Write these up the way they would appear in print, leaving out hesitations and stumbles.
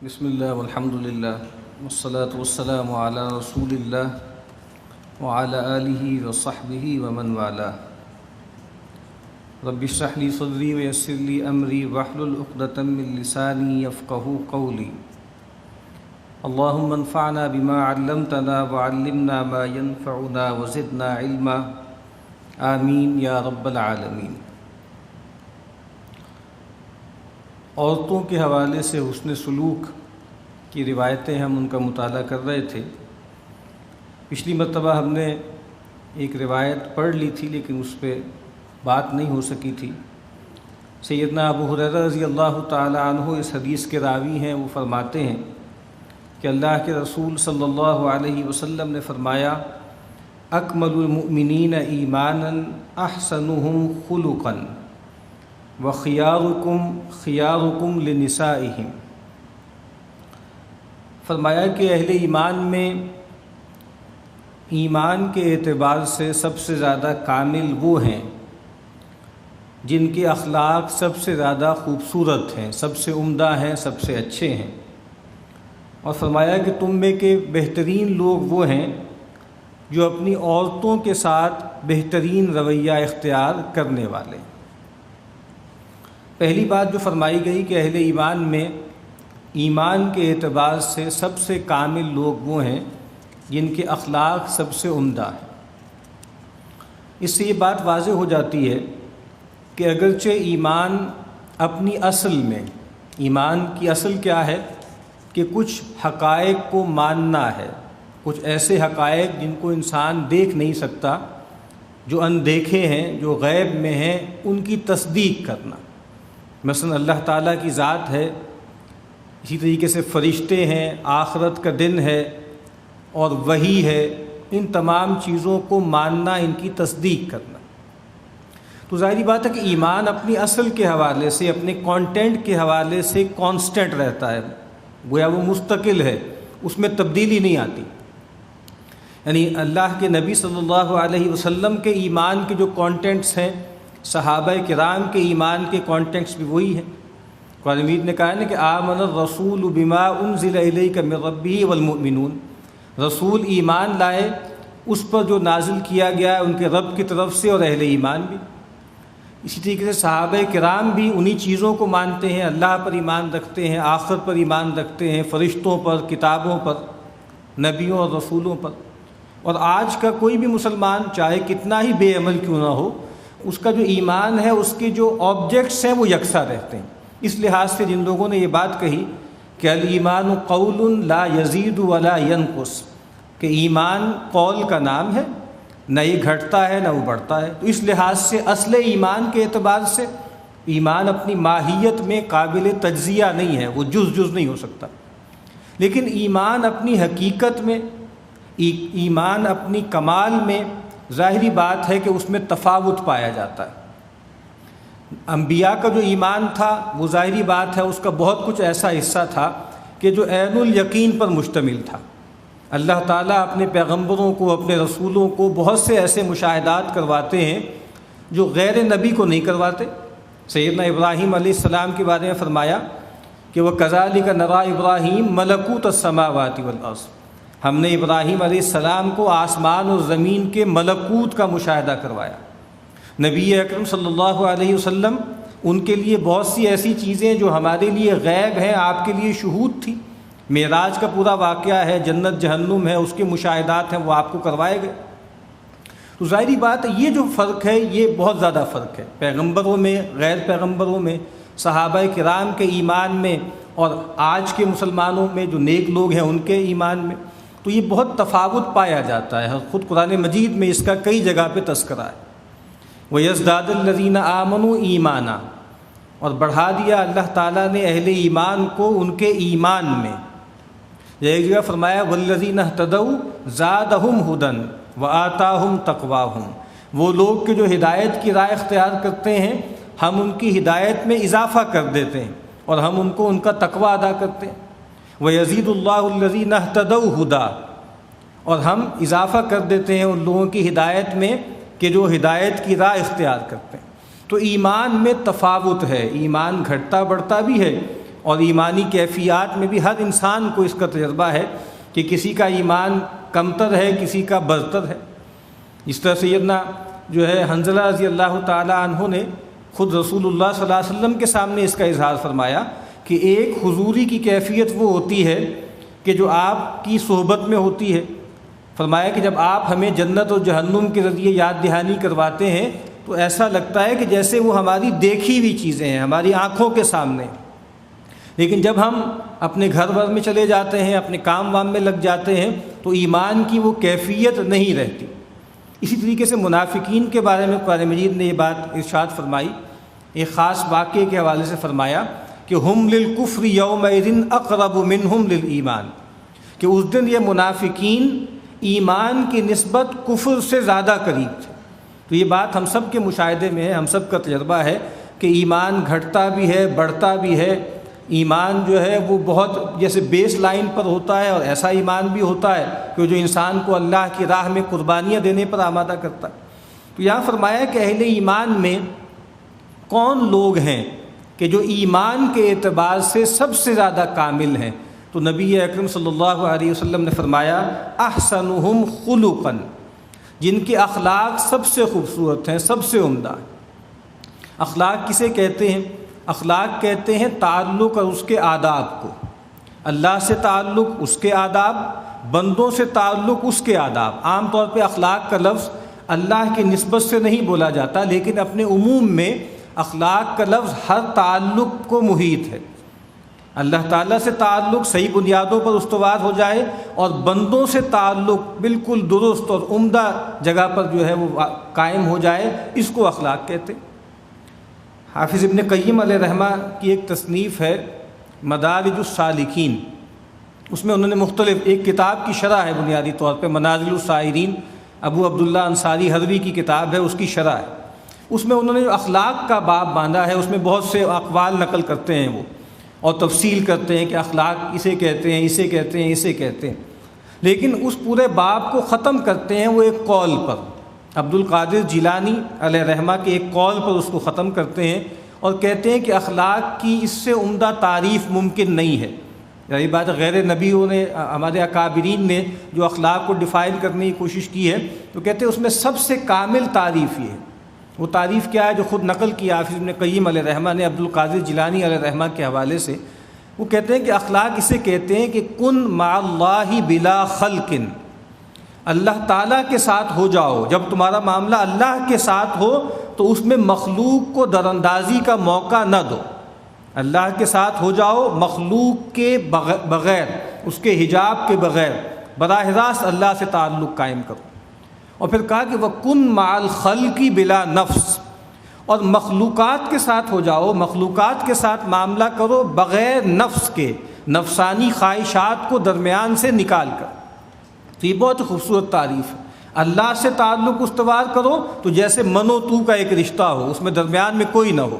بسم اللہ والحمد للہ والصلاة والسلام علی رسول اللہ وعلی آلہ وصحبہ ومن والاه رب اشرح لی صدری ویسر لی امری واحلل عقدۃ من لسانی یفقہوا قولی اللہم انفعنا بما علمتنا وعلمنا ما ينفعنا وزدنا علما آمین یا رب العالمین۔ عورتوں کے حوالے سے حسن سلوک کی روایتیں ہم ان کا مطالعہ کر رہے تھے۔ پچھلی مرتبہ ہم نے ایک روایت پڑھ لی تھی لیکن اس پہ بات نہیں ہو سکی تھی۔ سیدنا ابو ہریرہ رضی اللہ تعالی عنہ اس حدیث کے راوی ہیں، وہ فرماتے ہیں کہ اللہ کے رسول صلی اللہ علیہ وسلم نے فرمایا اکمل المؤمنین ایمانا احسنہم خلقا وخیارکم خیارکم لنسائہم۔ فرمایا کہ اہل ایمان میں ایمان کے اعتبار سے سب سے زیادہ کامل وہ ہیں جن کے اخلاق سب سے زیادہ خوبصورت ہیں، سب سے عمدہ ہیں، سب سے اچھے ہیں۔ اور فرمایا کہ تم میں کے بہترین لوگ وہ ہیں جو اپنی عورتوں کے ساتھ بہترین رویہ اختیار کرنے والے۔ پہلی بات جو فرمائی گئی کہ اہل ایمان میں ایمان کے اعتبار سے سب سے کامل لوگ وہ ہیں جن کے اخلاق سب سے عمدہ ہیں۔ اس سے یہ بات واضح ہو جاتی ہے کہ اگرچہ ایمان اپنی اصل میں، ایمان کی اصل کیا ہے کہ کچھ حقائق کو ماننا ہے، کچھ ایسے حقائق جن کو انسان دیکھ نہیں سکتا، جو اندیکھے ہیں، جو غیب میں ہیں، ان کی تصدیق کرنا۔ مثلا اللہ تعالیٰ کی ذات ہے، اسی طریقے سے فرشتے ہیں، آخرت کا دن ہے اور وحی ہے، ان تمام چیزوں کو ماننا، ان کی تصدیق کرنا۔ تو ظاہری بات ہے کہ ایمان اپنی اصل کے حوالے سے، اپنے کانٹینٹ کے حوالے سے کانسٹنٹ رہتا ہے، گویا وہ مستقل ہے، اس میں تبدیلی نہیں آتی۔ یعنی اللہ کے نبی صلی اللہ علیہ وسلم کے ایمان کے جو کانٹینٹس ہیں، صحابہ کرام کے ایمان کے کانٹینٹس بھی وہی ہیں۔ قرآن مجید نے کہا ہے نا کہ آمن الرسول بما انزل الیک من ربہ والمؤمنون، رسول ایمان لائے اس پر جو نازل کیا گیا ہے ان کے رب کی طرف سے، اور اہل ایمان بھی۔ اسی طریقے سے صحابہ کرام بھی انہی چیزوں کو مانتے ہیں، اللہ پر ایمان رکھتے ہیں، آخرت پر ایمان رکھتے ہیں، فرشتوں پر، کتابوں پر، نبیوں اور رسولوں پر۔ اور آج کا کوئی بھی مسلمان چاہے کتنا ہی بے عمل کیوں نہ ہو، اس کا جو ایمان ہے، اس کے جو آبجیکٹس ہیں وہ یکساں رہتے ہیں۔ اس لحاظ سے جن لوگوں نے یہ بات کہی کہ الایمان قول لا یزید ولا ینقص، کہ ایمان قول کا نام ہے، نہ یہ گھٹتا ہے نہ وہ بڑھتا ہے، تو اس لحاظ سے اصل ایمان کے اعتبار سے ایمان اپنی ماہیت میں قابل تجزیہ نہیں ہے، وہ جز نہیں ہو سکتا۔ لیکن ایمان اپنی حقیقت میں، ایمان اپنی کمال میں، ظاہری بات ہے کہ اس میں تفاوت پایا جاتا ہے۔ انبیاء کا جو ایمان تھا وہ ظاہری بات ہے اس کا بہت کچھ ایسا حصہ تھا کہ جو عین الیقین پر مشتمل تھا۔ اللہ تعالیٰ اپنے پیغمبروں کو، اپنے رسولوں کو بہت سے ایسے مشاہدات کرواتے ہیں جو غیر نبی کو نہیں کرواتے۔ سیدنا ابراہیم علیہ السلام کے بارے میں فرمایا کہ وَكَذَلِكَ نَرَىٰ إِبْرَاهِيمَ مَلَكُوتَ السَّمَاوَاتِ وَالْأَرْضِ، ہم نے ابراہیم علیہ السلام کو آسمان اور زمین کے ملکوت کا مشاہدہ کروایا۔ نبی اکرم صلی اللہ علیہ وسلم، ان کے لیے بہت سی ایسی چیزیں جو ہمارے لیے غیب ہیں، آپ کے لیے شہود تھی۔ معراج کا پورا واقعہ ہے، جنت جہنم ہے، اس کے مشاہدات ہیں، وہ آپ کو کروائے گئے۔ تو ظاہری بات ہے یہ جو فرق ہے یہ بہت زیادہ فرق ہے پیغمبروں میں، غیر پیغمبروں میں، صحابہ کرام کے ایمان میں، اور آج کے مسلمانوں میں جو نیک لوگ ہیں ان کے ایمان میں۔ تو یہ بہت تفاوت پایا جاتا ہے، خود قرآن مجید میں اس کا کئی جگہ پہ تذکرہ ہے۔ وَيَزْدَادَ الَّذِينَ آمَنُوا ایمانا، اور بڑھا دیا اللہ تعالیٰ نے اہل ایمان کو ان کے ایمان میں۔ ایک جگہ فرمایا وَالَّذِينَ اهْتَدَوْا زَادَهُمْ هُدًى وَآتَاهُمْ تَقْوَاهُمْ، وہ لوگ کہ جو ہدایت کی راہ اختیار کرتے ہیں ہم ان کی ہدایت میں اضافہ کر دیتے ہیں اور ہم ان کو ان کا تقوی ادا کرتے ہیں۔ وَيَزِيدُ اللَّهُ الَّذِينَ اهْتَدَوْا هُدًى، اور ہم اضافہ کر دیتے ہیں ان لوگوں کی ہدایت میں کہ جو ہدایت کی راہ اختیار کرتے ہیں۔ تو ایمان میں تفاوت ہے، ایمان گھٹتا بڑھتا بھی ہے، اور ایمانی کیفیات میں بھی ہر انسان کو اس کا تجربہ ہے کہ کسی کا ایمان کمتر ہے، کسی کا برتر ہے۔ اس طرح سیدنا جو ہے حنظلہ رضی اللہ تعالیٰ عنہ نے خود رسول اللہ صلی اللہ علیہ وسلم کے سامنے اس کا اظہار فرمایا کہ ایک حضوری کی کیفیت وہ ہوتی ہے کہ جو آپ کی صحبت میں ہوتی ہے۔ فرمایا کہ جب آپ ہمیں جنت اور جہنم کے ذریعے یاد دہانی کرواتے ہیں تو ایسا لگتا ہے کہ جیسے وہ ہماری دیکھی ہوئی چیزیں ہیں، ہماری آنکھوں کے سامنے۔ لیکن جب ہم اپنے گھر بھر میں چلے جاتے ہیں، اپنے کام وام میں لگ جاتے ہیں تو ایمان کی وہ کیفیت نہیں رہتی۔ اسی طریقے سے منافقین کے بارے میں قرآن مجید نے یہ بات ارشاد فرمائی، ایک خاص واقعے کے حوالے سے فرمایا کہ ہم للکفر یومئذ اقرب منہم للایمان، کہ اس دن یہ منافقین ایمان کی نسبت کفر سے زیادہ قریب تھے۔ تو یہ بات ہم سب کے مشاہدے میں ہے، ہم سب کا تجربہ ہے کہ ایمان گھٹتا بھی ہے، بڑھتا بھی ہے۔ ایمان جو ہے وہ بہت جیسے بیس لائن پر ہوتا ہے، اور ایسا ایمان بھی ہوتا ہے کہ جو انسان کو اللہ کی راہ میں قربانیاں دینے پر آمادہ کرتا ہے۔ تو یہاں فرمایا کہ اہل ایمان میں کون لوگ ہیں کہ جو ایمان کے اعتبار سے سب سے زیادہ کامل ہیں؟ تو نبی اکرم صلی اللہ علیہ وسلم نے فرمایا احسنہم خلقا، جن کے اخلاق سب سے خوبصورت ہیں، سب سے عمدہ ہیں۔ اخلاق کسے کہتے ہیں؟ اخلاق کہتے ہیں تعلق اور اس کے آداب کو، اللہ سے تعلق اس کے آداب، بندوں سے تعلق اس کے آداب۔ عام طور پہ اخلاق کا لفظ اللہ کی نسبت سے نہیں بولا جاتا، لیکن اپنے عموم میں اخلاق کا لفظ ہر تعلق کو محیط ہے۔ اللہ تعالیٰ سے تعلق صحیح بنیادوں پر استوار ہو جائے اور بندوں سے تعلق بالکل درست اور عمدہ جگہ پر جو ہے وہ قائم ہو جائے، اس کو اخلاق کہتے ہیں۔ حافظ ابن قیم علیہ رحمہ کی ایک تصنیف ہے مدارج السالکین، اس میں انہوں نے مختلف ایک کتاب کی شرح ہے، بنیادی طور پہ منازل السائرین، ابو عبداللہ انصاری حضوی کی کتاب ہے، اس کی شرح ہے۔ اس میں انہوں نے جو اخلاق کا باب باندھا ہے، اس میں بہت سے اقوال نقل کرتے ہیں وہ، اور تفصیل کرتے ہیں کہ اخلاق اسے کہتے ہیں، اسے کہتے ہیں، اسے کہتے ہیں۔ لیکن اس پورے باب کو ختم کرتے ہیں وہ ایک قول پر، عبد القادر جیلانی علیہ رحمہ کے ایک قول پر اس کو ختم کرتے ہیں اور کہتے ہیں کہ اخلاق کی اس سے عمدہ تعریف ممکن نہیں ہے۔ یہی بات غیر نبیوں نے، ہمارے اکابرین نے جو اخلاق کو ڈیفائن کرنے کی کوشش کی ہے، تو کہتے ہیں اس میں سب سے کامل تعریف یہ ہے۔ وہ تعریف کیا ہے جو خود نقل کیا حافظ ابن قیم علیہ رحمہ نے عبد القادر جیلانی علیہ رحمہ کے حوالے سے؟ وہ کہتے ہیں کہ اخلاق اسے کہتے ہیں کہ کن مع اللہ بلا خلق، اللہ تعالیٰ کے ساتھ ہو جاؤ، جب تمہارا معاملہ اللہ کے ساتھ ہو تو اس میں مخلوق کو دراندازی کا موقع نہ دو۔ اللہ کے ساتھ ہو جاؤ مخلوق کے بغیر، اس کے حجاب کے بغیر، براہ راست اللہ سے تعلق قائم کرو۔ اور پھر کہا کہ وَكُن مع الخلق بلا نفس، اور مخلوقات کے ساتھ ہو جاؤ، مخلوقات کے ساتھ معاملہ کرو بغیر نفس کے، نفسانی خواہشات کو درمیان سے نکال کر۔ تو یہ بہت خوبصورت تعریف ہے۔ اللہ سے تعلق استوار کرو تو جیسے من و تو کا ایک رشتہ ہو، اس میں درمیان میں کوئی نہ ہو،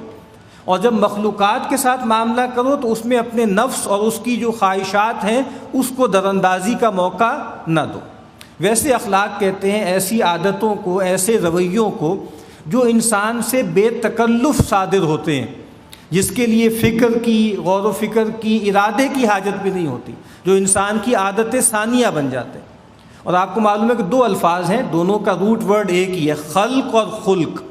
اور جب مخلوقات کے ساتھ معاملہ کرو تو اس میں اپنے نفس اور اس کی جو خواہشات ہیں اس کو دراندازی کا موقع نہ دو۔ ویسے اخلاق کہتے ہیں ایسی عادتوں کو، ایسے رویوں کو جو انسان سے بے تکلف صادر ہوتے ہیں، جس کے لیے فکر کی، غور و فکر کی، ارادے کی حاجت بھی نہیں ہوتی، جو انسان کی عادت ثانیہ بن جاتے ہیں۔ اور آپ کو معلوم ہے کہ دو الفاظ ہیں، دونوں کا روٹ ورڈ ایک ہی ہے، خلق اور خلق،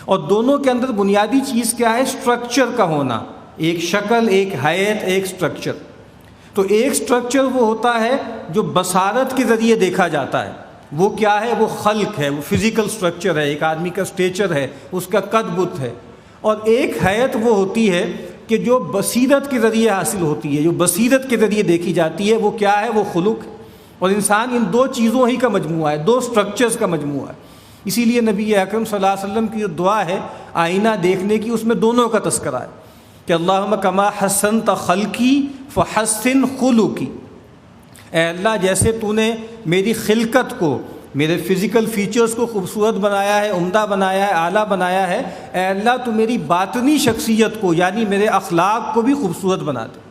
اور دونوں کے اندر بنیادی چیز کیا ہے؟ سٹرکچر کا ہونا، ایک شکل، ایک حیت، ایک سٹرکچر۔ تو ایک سٹرکچر وہ ہوتا ہے جو بصارت کے ذریعے دیکھا جاتا ہے، وہ کیا ہے؟ وہ خلق ہے، وہ فزیکل سٹرکچر ہے، ایک آدمی کا سٹیچر ہے، اس کا قد بت ہے۔ اور ایک حیت وہ ہوتی ہے کہ جو بصیرت کے ذریعے حاصل ہوتی ہے، جو بصیرت کے ذریعے دیکھی جاتی ہے، وہ کیا ہے؟ وہ خلق ہے۔ اور انسان ان دو چیزوں ہی کا مجموعہ ہے، دو سٹرکچرز کا مجموعہ ہے۔ اسی لیے نبی اکرم صلی اللہ علیہ وسلم کی جو دعا ہے آئینہ دیکھنے کی، اس میں دونوں کا تذکرہ ہے کہ اللہم کما حسنت خلقی فحسن خلقی، اے اللہ جیسے تو نے میری خلقت کو، میرے فزیکل فیچرز کو خوبصورت بنایا ہے، عمدہ بنایا ہے، اعلیٰ بنایا ہے، اے اللہ تو میری باطنی شخصیت کو یعنی میرے اخلاق کو بھی خوبصورت بنا دے۔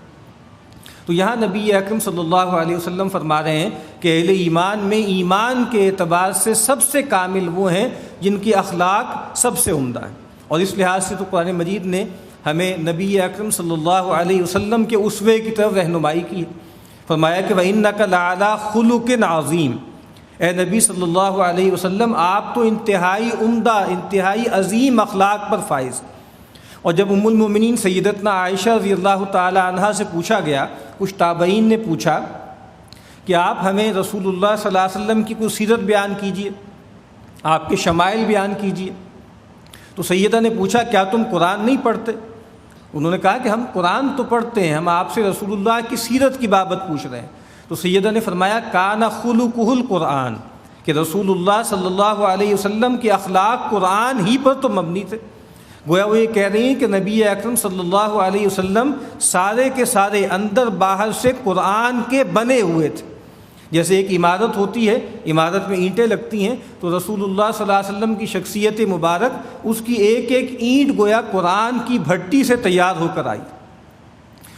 تو یہاں نبی اکرم صلی اللہ علیہ وسلم فرما رہے ہیں کہ اہل ایمان میں ایمان کے اعتبار سے سب سے کامل وہ ہیں جن کی اخلاق سب سے عمدہ ہیں۔ اور اس لحاظ سے تو قرآن مجید نے ہمیں نبی اکرم صلی اللہ علیہ وسلم کے اسوے کی طرف رہنمائی کی ہے۔ فرمایا کہ وَإِنَّكَ لَعَلَىٰ خُلُقٍ عَظِيمٍ، اے نبی صلی اللہ علیہ وسلم آپ تو انتہائی عمدہ، انتہائی عظیم اخلاق پر فائز۔ اور جب ام المومنین سیدتنا عائشہ رضی اللہ تعالی عنہا سے پوچھا گیا، کچھ تابعین نے پوچھا کہ آپ ہمیں رسول اللہ صلی اللہ علیہ وسلم کی کوئی سیرت بیان کیجیے، آپ کے شمائل بیان کیجیے، تو سیدہ نے پوچھا کیا تم قرآن نہیں پڑھتے؟ انہوں نے کہا کہ ہم قرآن تو پڑھتے ہیں، ہم آپ سے رسول اللہ کی سیرت کی بابت پوچھ رہے ہیں۔ تو سیدہ نے فرمایا کان خلقہ القرآن، کہ رسول اللہ صلی اللہ علیہ وسلم کے اخلاق قرآن ہی پر تو مبنی تھے۔ گویا وہ یہ کہہ رہی ہیں کہ نبی اکرم صلی اللہ علیہ وسلم سارے کے سارے اندر باہر سے قرآن کے بنے ہوئے تھے۔ جیسے ایک عمارت ہوتی ہے، عمارت میں اینٹیں لگتی ہیں، تو رسول اللہ صلی اللہ علیہ وسلم کی شخصیت مبارک اس کی ایک ایک اینٹ گویا قرآن کی بھٹی سے تیار ہو کر آئی۔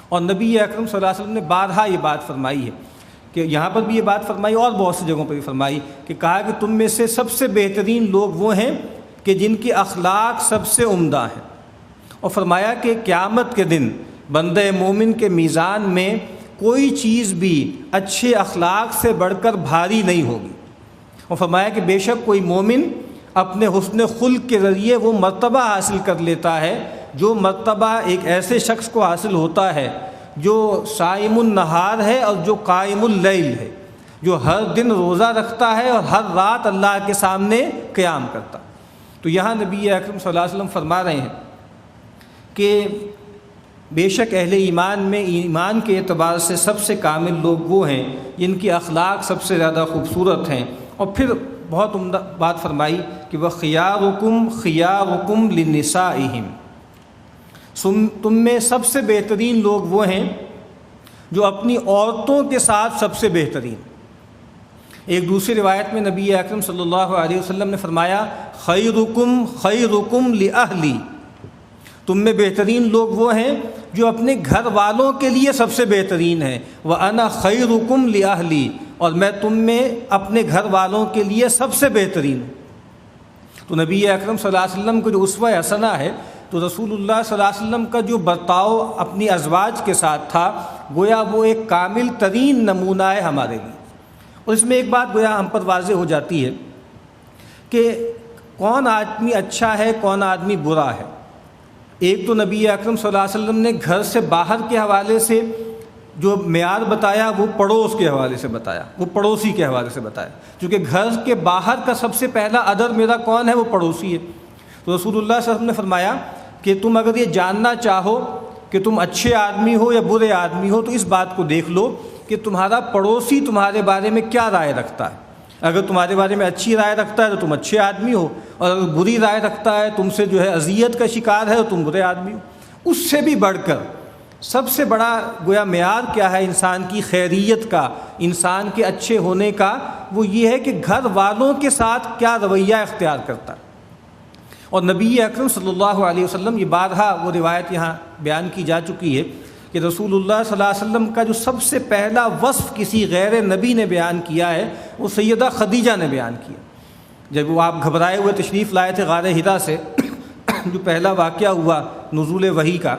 اور نبی اکرم صلی اللہ علیہ وسلم نے بارہا یہ بات فرمائی ہے، کہ یہاں پر بھی یہ بات فرمائی اور بہت سی جگہوں پر بھی فرمائی، کہ کہا کہ تم میں سے سب سے بہترین لوگ وہ ہیں کہ جن کے اخلاق سب سے عمدہ ہیں۔ اور فرمایا کہ قیامت کے دن بندہ مومن کے میزان میں کوئی چیز بھی اچھے اخلاق سے بڑھ کر بھاری نہیں ہوگی۔ اور فرمایا کہ بے شک کوئی مومن اپنے حسن خلق کے ذریعے وہ مرتبہ حاصل کر لیتا ہے جو مرتبہ ایک ایسے شخص کو حاصل ہوتا ہے جو صائم النہار ہے اور جو قائم اللیل ہے، جو ہر دن روزہ رکھتا ہے اور ہر رات اللہ کے سامنے قیام کرتا۔ تو یہاں نبی اکرم صلی اللہ علیہ وسلم فرما رہے ہیں کہ بے شک اہل ایمان میں ایمان کے اعتبار سے سب سے کامل لوگ وہ ہیں جن کی اخلاق سب سے زیادہ خوبصورت ہیں۔ اور پھر بہت عمدہ بات فرمائی کہ وَخِيَارُكُمْ خِيَارُكُمْ لِنِسَائِهِمْ، تم میں سب سے بہترین لوگ وہ ہیں جو اپنی عورتوں کے ساتھ سب سے بہترین۔ ایک دوسری روایت میں نبی اکرم صلی اللہ علیہ وسلم نے فرمایا خیرکم خیرکم لأہلی، تم میں بہترین لوگ وہ ہیں جو اپنے گھر والوں کے لیے سب سے بہترین ہیں، وَأَنَا خَيْرُكُمْ لِأَهْلِي، اور میں تم میں اپنے گھر والوں کے لیے سب سے بہترین ہوں۔ تو نبی اکرم صلی اللہ علیہ وسلم کو جو اسوہ حسنہ ہے، تو رسول اللہ صلی اللہ علیہ وسلم کا جو برتاؤ اپنی ازواج کے ساتھ تھا گویا وہ ایک کامل ترین نمونہ ہے ہمارے لیے۔ اور اس میں ایک بات گویا ہم پر واضح ہو جاتی ہے کہ کون آدمی اچھا ہے، کون آدمی برا ہے۔ ایک تو نبی اکرم صلی اللہ علیہ وسلم نے گھر سے باہر کے حوالے سے جو معیار بتایا وہ پڑوس کے حوالے سے بتایا، وہ پڑوسی کے حوالے سے بتایا، کیونکہ گھر کے باہر کا سب سے پہلا ادر میرا کون ہے؟ وہ پڑوسی ہے۔ تو رسول اللہ صلی اللہ علیہ وسلم نے فرمایا کہ تم اگر یہ جاننا چاہو کہ تم اچھے آدمی ہو یا برے آدمی ہو تو اس بات کو دیکھ لو کہ تمہارا پڑوسی تمہارے بارے میں کیا رائے رکھتا ہے۔ اگر تمہارے بارے میں اچھی رائے رکھتا ہے تو تم اچھے آدمی ہو، اور اگر بری رائے رکھتا ہے، تم سے جو ہے اذیت کا شکار ہے، تو تم برے آدمی ہو۔ اس سے بھی بڑھ کر سب سے بڑا گویا معیار کیا ہے انسان کی خیریت کا، انسان کے اچھے ہونے کا؟ وہ یہ ہے کہ گھر والوں کے ساتھ کیا رویہ اختیار کرتا ہے۔ اور نبی اکرم صلی اللہ علیہ وسلم، یہ بارہا وہ روایت یہاں بیان کی جا چکی ہے کہ رسول اللہ صلی اللہ علیہ وسلم کا جو سب سے پہلا وصف کسی غیر نبی نے بیان کیا ہے وہ سیدہ خدیجہ نے بیان کیا۔ جب وہ آپ گھبرائے ہوئے تشریف لائے تھے غار حرا سے، جو پہلا واقعہ ہوا نزول وحی کا،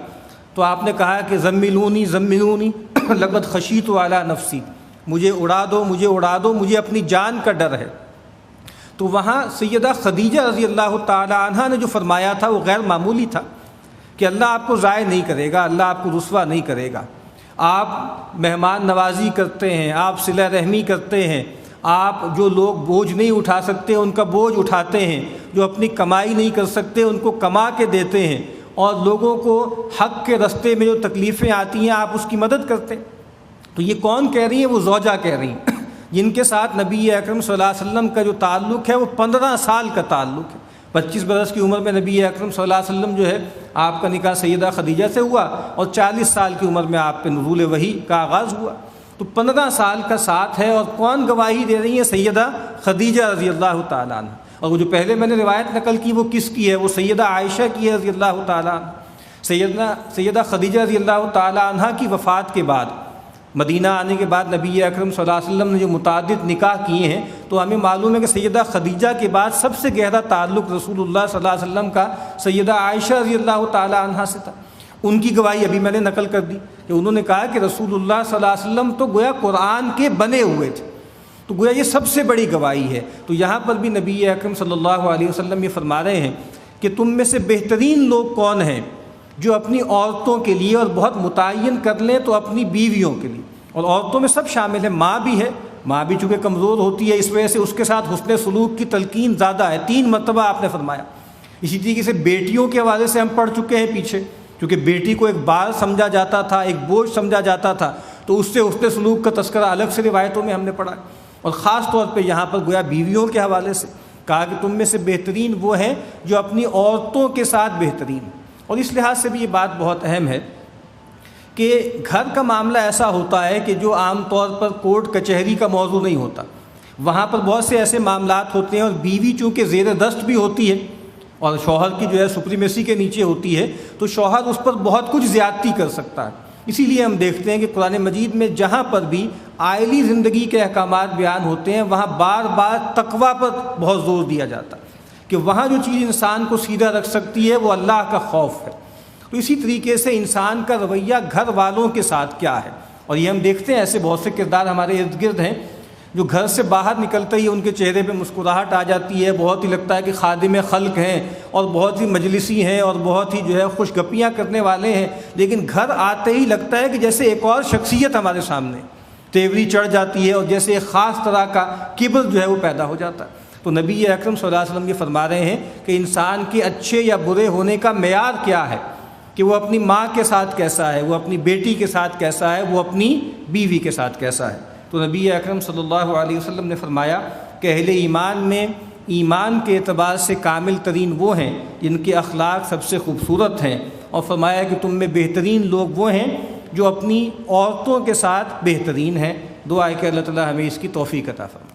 تو آپ نے کہا کہ زملونی زملونی لقد خشیت علی نفسی، مجھے اڑا دو، مجھے اڑا دو، مجھے اپنی جان کا ڈر ہے۔ تو وہاں سیدہ خدیجہ رضی اللہ تعالی عنہا نے جو فرمایا تھا وہ غیر معمولی تھا کہ اللہ آپ کو ضائع نہیں کرے گا، اللہ آپ کو رسوا نہیں کرے گا۔ آپ مہمان نوازی کرتے ہیں، آپ صلہ رحمی کرتے ہیں، آپ جو لوگ بوجھ نہیں اٹھا سکتے ان کا بوجھ اٹھاتے ہیں، جو اپنی کمائی نہیں کر سکتے ان کو کما کے دیتے ہیں، اور لوگوں کو حق کے رستے میں جو تکلیفیں آتی ہیں آپ اس کی مدد کرتے ہیں۔ تو یہ کون کہہ رہی ہیں؟ وہ زوجہ کہہ رہی ہیں جن کے ساتھ نبی اکرم صلی اللہ علیہ وسلم کا جو تعلق ہے وہ 15 سال کا تعلق ہے۔ 25 برس کی عمر میں نبی اکرم صلی اللہ علیہ وسلم جو ہے آپ کا نکاح سیدہ خدیجہ سے ہوا، اور 40 سال کی عمر میں آپ پہ نزول وحی کا آغاز ہوا۔ تو 15 سال کا ساتھ ہے، اور کون گواہی دے رہی ہے؟ سیدہ خدیجہ رضی اللہ تعالیٰ عنہ۔ اور وہ جو پہلے میں نے روایت نقل کی وہ کس کی ہے؟ وہ سیدہ عائشہ کی ہے رضی اللہ تعالیٰ عنہ۔ سیدہ خدیجہ رضی اللہ تعالیٰ عنہ کی وفات کے بعد، مدینہ آنے کے بعد نبی اکرم صلی اللہ علیہ وسلم نے جو متعدد نکاح کیے ہیں، تو ہمیں معلوم ہے کہ سیدہ خدیجہ کے بعد سب سے گہرا تعلق رسول اللہ صلی اللہ علیہ وسلم کا سیدہ عائشہ رضی اللہ تعالیٰ عنہ سے تھا۔ ان کی گواہی ابھی میں نے نقل کر دی کہ انہوں نے کہا کہ رسول اللہ صلی اللہ علیہ وسلم تو گویا قرآن کے بنے ہوئے تھے، تو گویا یہ سب سے بڑی گواہی ہے۔ تو یہاں پر بھی نبی اکرم صلی اللہ علیہ وسلم یہ فرما رہے ہیں کہ تم میں سے بہترین لوگ کون ہیں جو اپنی عورتوں کے لیے، اور بہت متعین کر لیں تو اپنی بیویوں کے لیے، اور عورتوں میں سب شامل ہے، ماں بھی ہے، ماں بھی چونکہ کمزور ہوتی ہے، اس وجہ سے اس کے ساتھ حسن سلوک کی تلقین زیادہ ہے، 3 مرتبہ آپ نے فرمایا۔ اسی طریقے سے بیٹیوں کے حوالے سے ہم پڑھ چکے ہیں پیچھے، کیونکہ بیٹی کو ایک بار سمجھا جاتا تھا، ایک بوجھ سمجھا جاتا تھا، تو اس سے حسن سلوک کا تذکرہ الگ سے روایتوں میں ہم نے پڑھا، اور خاص طور پہ یہاں پر گویا بیویوں کے حوالے سے کہا کہ تم میں سے بہترین وہ ہیں جو اپنی عورتوں کے ساتھ بہترین۔ اور اس لحاظ سے بھی یہ بات بہت اہم ہے کہ گھر کا معاملہ ایسا ہوتا ہے کہ جو عام طور پر کورٹ کچہری کا موضوع نہیں ہوتا، وہاں پر بہت سے ایسے معاملات ہوتے ہیں، اور بیوی چونکہ زیر دست بھی ہوتی ہے اور شوہر کی جو ہے سپریمیسی کے نیچے ہوتی ہے، تو شوہر اس پر بہت کچھ زیادتی کر سکتا ہے۔ اسی لیے ہم دیکھتے ہیں کہ قرآن مجید میں جہاں پر بھی آئلی زندگی کے احکامات بیان ہوتے ہیں، وہاں بار بار تقویٰ پر بہت زور دیا جاتا ہے کہ وہاں جو چیز انسان کو سیدھا رکھ سکتی ہے وہ اللہ کا خوف ہے۔ تو اسی طریقے سے انسان کا رویہ گھر والوں کے ساتھ کیا ہے، اور یہ ہم دیکھتے ہیں ایسے بہت سے کردار ہمارے ارد گرد ہیں جو گھر سے باہر نکلتے ہی ان کے چہرے پہ مسکراہٹ آ جاتی ہے، بہت ہی لگتا ہے کہ خادم خلق ہیں اور بہت ہی مجلسی ہیں اور بہت ہی جو ہے خوش گپیاں کرنے والے ہیں، لیکن گھر آتے ہی لگتا ہے کہ جیسے ایک اور شخصیت ہمارے سامنے تیوری چڑھ جاتی ہے، اور جیسے ایک خاص طرح کا کبر جو ہے وہ پیدا ہو جاتا ہے۔ تو نبی اکرم صلی اللہ علیہ وسلم یہ فرما رہے ہیں کہ انسان کے اچھے یا برے ہونے کا معیار کیا ہے، کہ وہ اپنی ماں کے ساتھ کیسا ہے، وہ اپنی بیٹی کے ساتھ کیسا ہے، وہ اپنی بیوی کے ساتھ کیسا ہے۔ تو نبی اکرم صلی اللہ علیہ وسلم نے فرمایا کہ اہل ایمان میں ایمان کے اعتبار سے کامل ترین وہ ہیں جن کے اخلاق سب سے خوبصورت ہیں، اور فرمایا کہ تم میں بہترین لوگ وہ ہیں جو اپنی عورتوں کے ساتھ بہترین ہیں۔ دعا ہے کہ اللہ تعالی ہمیں اس کی توفیق عطا فرمائے۔